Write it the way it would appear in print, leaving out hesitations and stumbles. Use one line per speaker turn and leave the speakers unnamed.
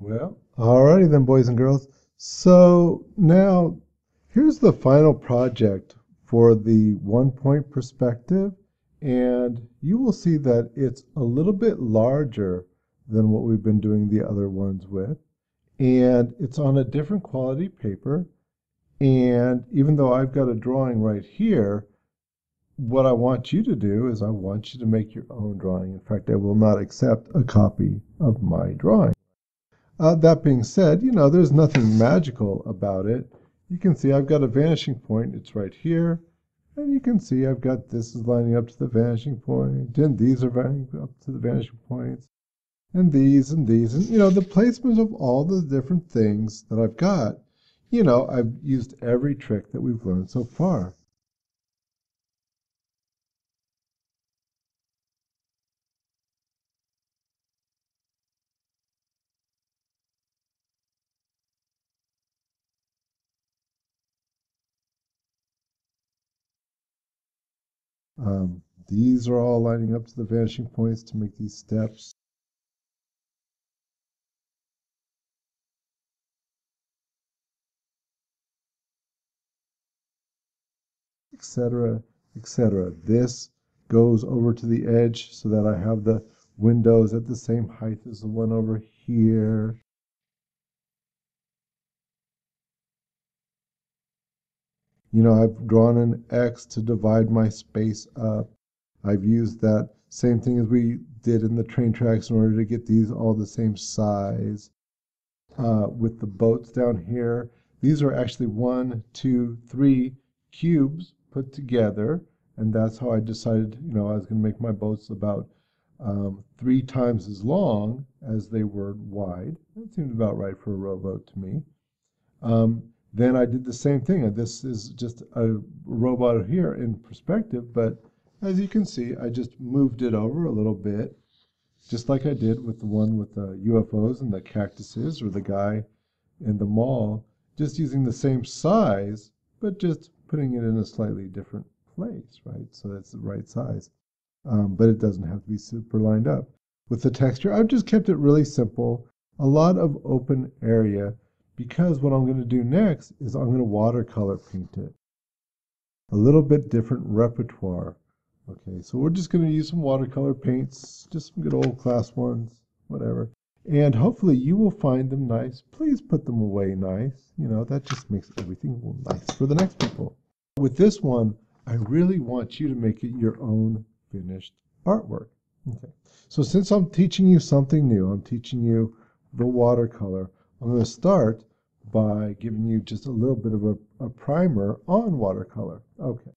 Well, alrighty then, boys and girls. So now here's the final project for the 1 point perspective, and you will see that it's a little bit larger than what we've been doing the other ones with, and it's on a different quality paper. And even though I've got a drawing right here, what I want you to do is I want you to make your own drawing. In fact, I will not accept a copy of my drawing. That being said, there's nothing magical about it. You can see I've got a vanishing point. It's right here. And you can see I've got this is lining up to the vanishing point, and these are lining up to the vanishing points, and these and these. And, the placement of all the different things that I've got, I've used every trick that we've learned so far. These are all lining up to the vanishing points to make these steps. Etc., etc. This goes over to the edge so that I have the windows at the same height as the one over here. I've drawn an X to divide my space up. I've used that same thing as we did in the train tracks in order to get these all the same size. With the boats down here, these are actually 1, 2, 3 cubes put together, and that's how I decided, I was going to make my boats about 3 times as long as they were wide. That seemed about right for a rowboat to me. Then I did the same thing. This is just a rowboat here in perspective, but as you can see, I just moved it over a little bit, just like I did with the one with the UFOs and the cactuses, or the guy in the mall, just using the same size, but just putting it in a slightly different place, right? So that's the right size. But it doesn't have to be super lined up. With the texture, I've just kept it really simple, a lot of open area, because what I'm going to do next is I'm going to watercolor paint it. A little bit different repertoire. Okay, so we're just going to use some watercolor paints, just some good old class ones, whatever. And hopefully you will find them nice. Please put them away nice. That just makes everything nice for the next people. With this one, I really want you to make it your own finished artwork. Okay, so since I'm teaching you something new, I'm teaching you the watercolor, I'm going to start by giving you just a little bit of a primer on watercolor. Okay.